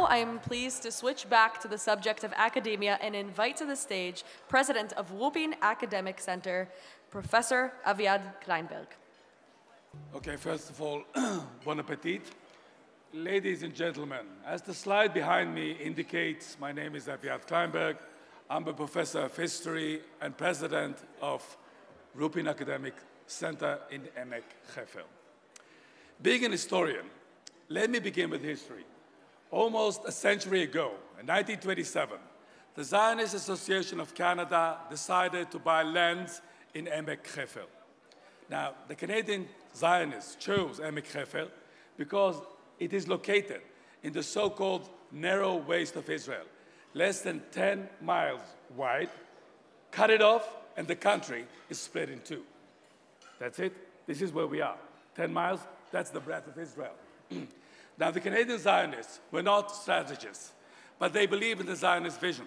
I am pleased to switch back to the subject of academia and invite to the stage President of Rupin Academic Center, Professor Aviad Kleinberg. Okay, first of all, bon appetit. Ladies and gentlemen, as the slide behind me indicates, my name is Aviad Kleinberg. I'm a professor of history and president of Rupin Academic Center in Emek Hefer. Being an historian, let me begin with history. Almost a century ago, in 1927, the Zionist Association of Canada decided to buy lands in Emek Hefer. Now, the Canadian Zionists chose Emek Hefer because it is located in the so-called narrow waist of Israel, less than 10 miles wide. Cut it off, and the country is split in two. That's it. This is where we are. 10 miles, that's the breadth of Israel. Now, the Canadian Zionists were not strategists, but they believed in the Zionist vision,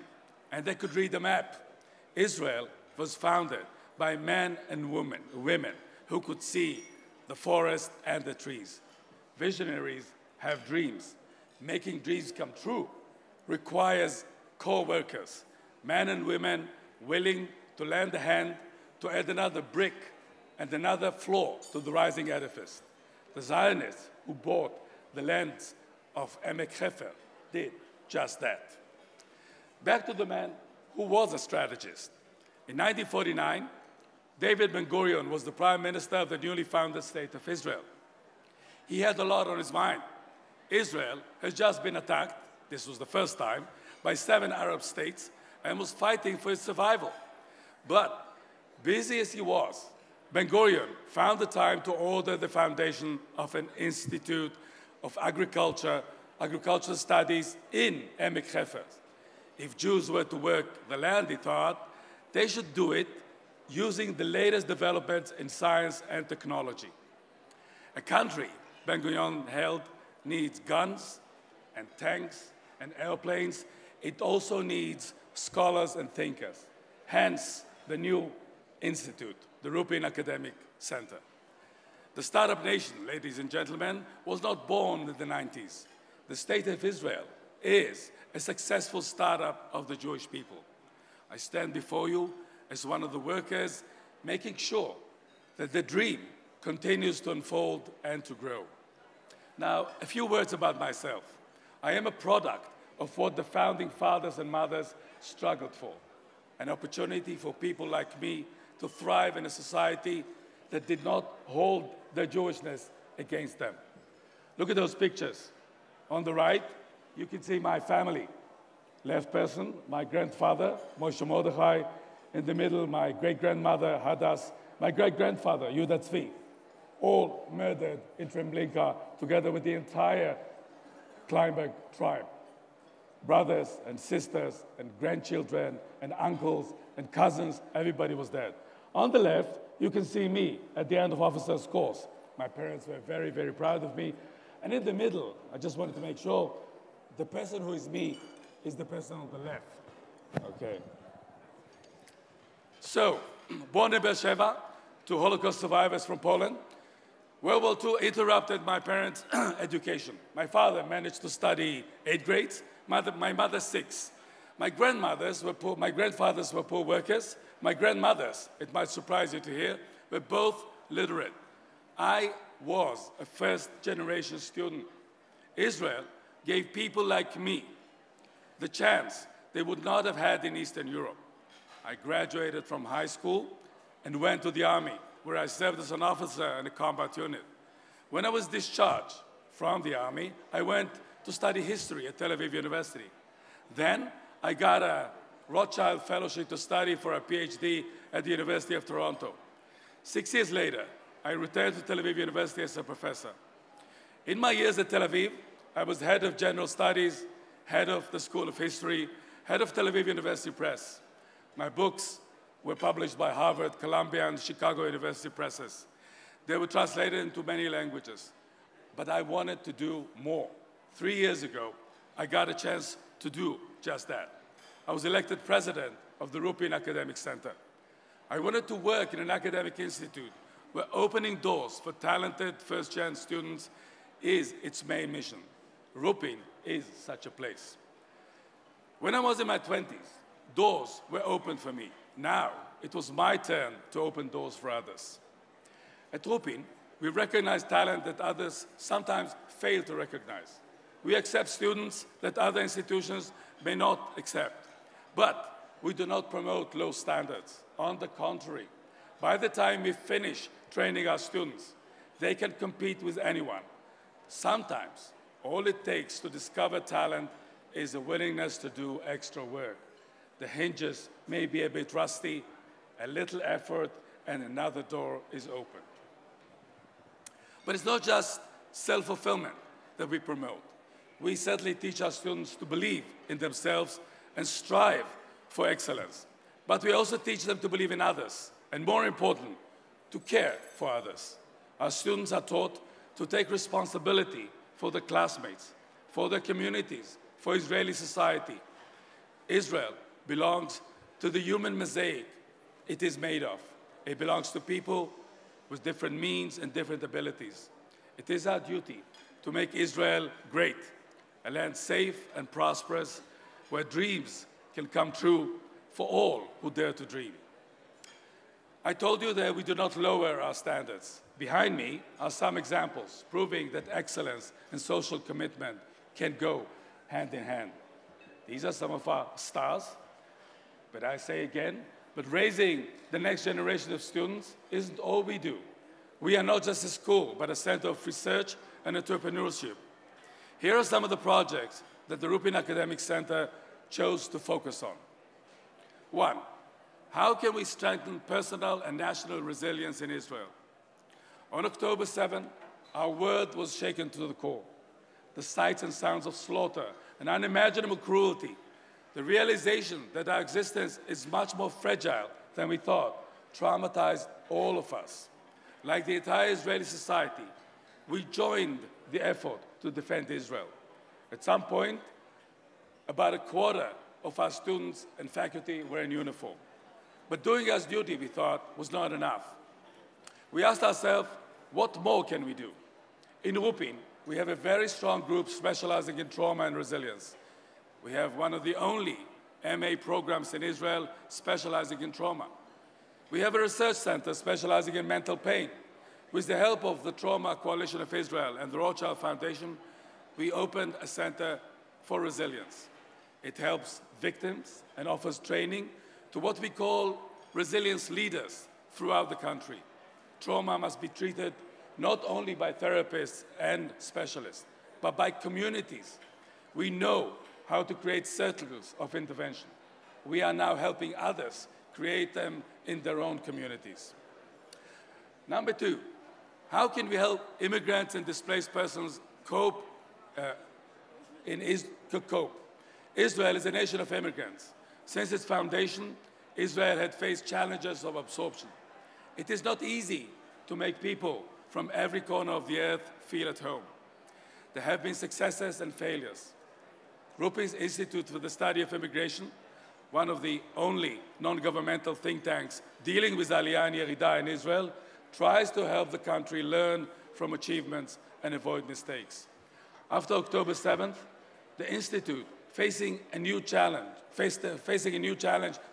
and they could read the map. Israel was founded by men and women who could see the forest and the trees. Visionaries have dreams. Making dreams come true requires co-workers, men and women willing to lend a hand to add another brick and another floor to the rising edifice. The Zionists who bought the lands of Emek Hefer did just that. Back to the man who was a strategist. In 1949, David Ben-Gurion was the prime minister of the newly founded state of Israel. He had a lot on his mind. Israel has just been attacked, this was the first time, by 7 Arab states and was fighting for its survival. But busy as he was, Ben-Gurion found the time to order the foundation of an institute of agricultural studies in Emek Hefer. If Jews were to work the land, he thought, they should do it using the latest developments in science and technology. A country, Ben-Gurion held, needs guns and tanks and airplanes. It also needs scholars and thinkers. Hence, the new institute, the Rupin Academic Center. The startup nation, ladies and gentlemen, was not born in the 90s. The State of Israel is a successful startup of the Jewish people. I stand before you as one of the workers, making sure that the dream continues to unfold and to grow. Now, a few words about myself. I am a product of what the founding fathers and mothers struggled for, an opportunity for people like me to thrive in a society that did not hold their Jewishness against them. Look at those pictures. On the right, you can see my family. Left person, my grandfather, Moshe Mordechai. In the middle, my great-grandmother, Hadass. My great-grandfather, Yehuda Tzvi. All murdered in Treblinka, together with the entire Kleinberg tribe. Brothers and sisters and grandchildren and uncles and cousins, everybody was dead. On the left, you can see me at the end of officer's course. My parents were very, very proud of me. And in the middle, I just wanted to make sure the person who is me is the person on the left. Okay. So, born in Beersheba to Holocaust survivors from Poland, World War II interrupted my parents' education. My father managed to study 8 grades, my mother 6. My grandfathers were poor workers. My grandmothers, it might surprise you to hear, were both literate. I was a first-generation student. Israel gave people like me the chance they would not have had in Eastern Europe. I graduated from high school and went to the army, where I served as an officer in a combat unit. When I was discharged from the army, I went to study history at Tel Aviv University. Then I got a Rothschild Fellowship to study for a PhD at the University of Toronto. 6 years later, I returned to Tel Aviv University as a professor. In my years at Tel Aviv, I was head of general studies, head of the School of History, head of Tel Aviv University Press. My books were published by Harvard, Columbia, and Chicago University presses. They were translated into many languages. But I wanted to do more. 3 years ago, I got a chance to do just that. I was elected president of the Rupin Academic Center. I wanted to work in an academic institute where opening doors for talented first-chance students is its main mission. Rupin is such a place. When I was in my 20s, doors were open for me. Now, it was my turn to open doors for others. At Rupin, we recognize talent that others sometimes fail to recognize. We accept students that other institutions may not accept. But we do not promote low standards. On the contrary, by the time we finish training our students, they can compete with anyone. Sometimes, all it takes to discover talent is a willingness to do extra work. The hinges may be a bit rusty, a little effort, and another door is open. But it's not just self-fulfillment that we promote. We certainly teach our students to believe in themselves and strive for excellence. But we also teach them to believe in others, and more important, to care for others. Our students are taught to take responsibility for their classmates, for their communities, for Israeli society. Israel belongs to the human mosaic it is made of. It belongs to people with different means and different abilities. It is our duty to make Israel great, a land safe and prosperous, where dreams can come true for all who dare to dream. I told you that we do not lower our standards. Behind me are some examples proving that excellence and social commitment can go hand in hand. These are some of our stars, but I say again, but raising the next generation of students isn't all we do. We are not just a school, but a center of research and entrepreneurship. Here are some of the projects that the Rupin Academic Center chose to focus on. 1. How can we strengthen personal and national resilience in Israel? On October 7, our world was shaken to the core. The sights and sounds of slaughter and unimaginable cruelty, the realization that our existence is much more fragile than we thought, traumatized all of us. Like the entire Israeli society, we joined the effort to defend Israel. At some point, about a quarter of our students and faculty were in uniform. But doing our duty, we thought, was not enough. We asked ourselves, what more can we do? In Rupin, we have a very strong group specializing in trauma and resilience. We have one of the only MA programs in Israel specializing in trauma. We have a research center specializing in mental pain. With the help of the Trauma Coalition of Israel and the Rothschild Foundation, we opened a center for resilience. It helps victims and offers training to what we call resilience leaders throughout the country. Trauma must be treated not only by therapists and specialists, but by communities. We know how to create circles of intervention. We are now helping others create them in their own communities. Number 2, how can we help immigrants and displaced persons cope? Israel is a nation of immigrants. Since its foundation, Israel had faced challenges of absorption. It is not easy to make people from every corner of the earth feel at home. There have been successes and failures. Rupin's Institute for the Study of Immigration, one of the only non-governmental think tanks dealing with Aliyah and Yerida in Israel, tries to help the country learn from achievements and avoid mistakes. After October 7th, the Institute facing a new challenge,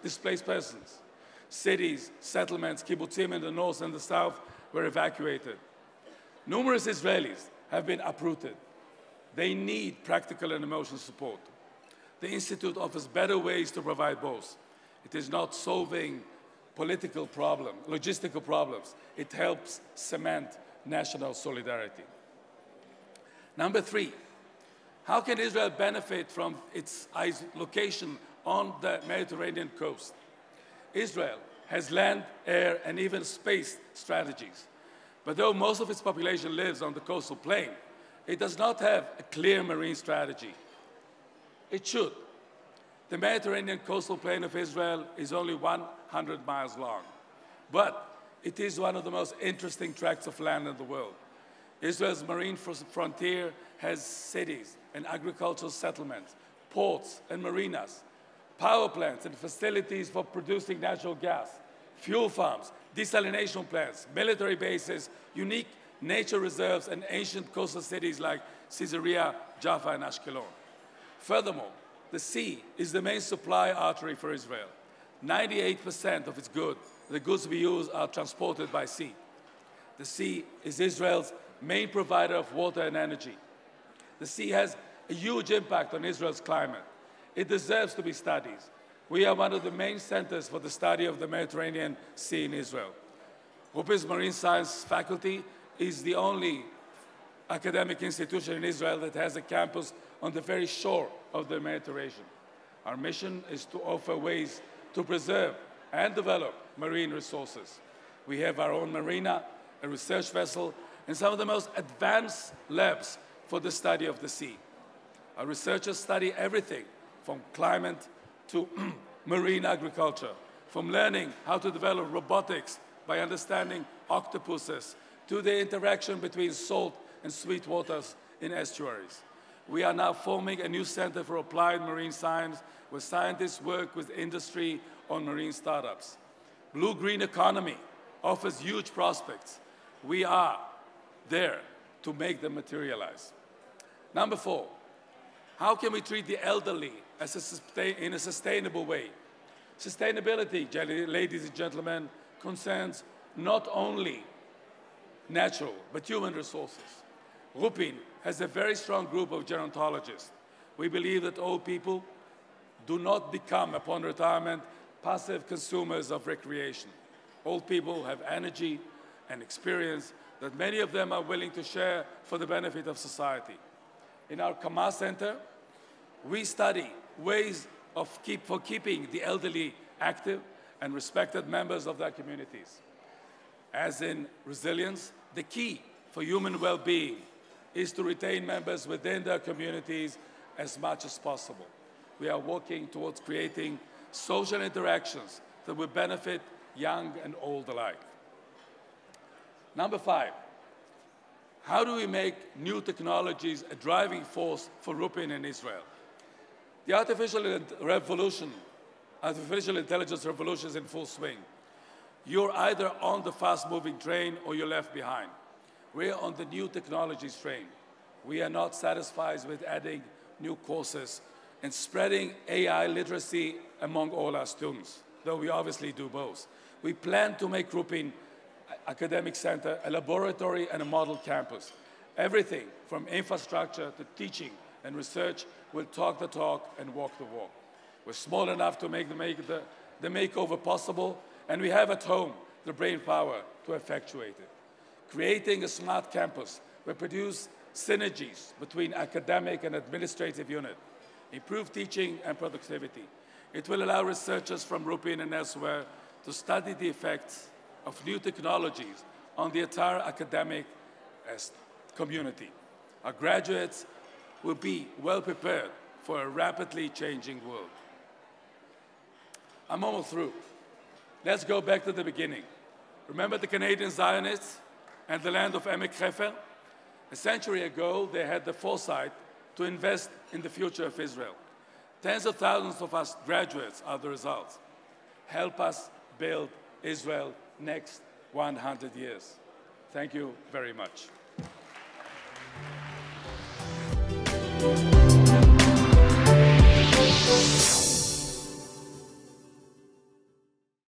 displaced persons. Cities, settlements, kibbutzim in the north and the south were evacuated. Numerous Israelis have been uprooted. They need practical and emotional support. The Institute offers better ways to provide both. It is not solving political problems, logistical problems. It helps cement national solidarity. Number 3, how can Israel benefit from its location on the Mediterranean coast? Israel has land, air, and even space strategies. But though most of its population lives on the coastal plain, it does not have a clear marine strategy. It should. The Mediterranean coastal plain of Israel is only 100 miles long, but it is one of the most interesting tracts of land in the world. Israel's marine frontier has cities and agricultural settlements, ports and marinas, power plants and facilities for producing natural gas, fuel farms, desalination plants, military bases, unique nature reserves, and ancient coastal cities like Caesarea, Jaffa, and Ashkelon. Furthermore, the sea is the main supply artery for Israel. 98% of its goods, the goods we use, are transported by sea. The sea is Israel's main provider of water and energy. The sea has a huge impact on Israel's climate. It deserves to be studied. We are one of the main centers for the study of the Mediterranean Sea in Israel. Rupin's Marine Science faculty is the only academic institution in Israel that has a campus on the very shore of the Mediterranean. Our mission is to offer ways to preserve and develop marine resources. We have our own marina, a research vessel, and some of the most advanced labs for the study of the sea. Our researchers study everything from climate to marine agriculture, from learning how to develop robotics by understanding octopuses, to the interaction between salt and sweet waters in estuaries. We are now forming a new center for applied marine science where scientists work with industry on marine startups. Blue-green economy offers huge prospects. We are there to make them materialize. Number 4, how can we treat the elderly in a sustainable way? Sustainability, ladies and gentlemen, concerns not only natural but human resources. Rupin has a very strong group of gerontologists. We believe that old people do not become, upon retirement, passive consumers of recreation. Old people have energy and experience that many of them are willing to share for the benefit of society. In our Kama Center, we study ways for keeping the elderly active and respected members of their communities. As in resilience, the key for human well-being is to retain members within their communities as much as possible. We are working towards creating social interactions that will benefit young and old alike. Number 5, how do we make new technologies a driving force for Rupin in Israel? The artificial intelligence revolution is in full swing. You're either on the fast-moving train or you're left behind. We're on the new technologies train. We are not satisfied with adding new courses and spreading AI literacy among all our students, though we obviously do both. We plan to make Rupin Academic Center a laboratory and a model campus. Everything from infrastructure to teaching and research will talk the talk and walk the walk. We're small enough to make the makeover possible, and we have at home the brain power to effectuate it. Creating a smart campus will produce synergies between academic and administrative unit, improve teaching and productivity. It will allow researchers from Rupin and elsewhere to study the effects of new technologies on the entire academic community. Our graduates will be well prepared for a rapidly changing world. I'm almost through. Let's go back to the beginning. Remember the Canadian Zionists and the land of Emek Hefer? A century ago, they had the foresight to invest in the future of Israel. Tens of thousands of us graduates are the results. Help us build Israel next 100 years. Thank you very much.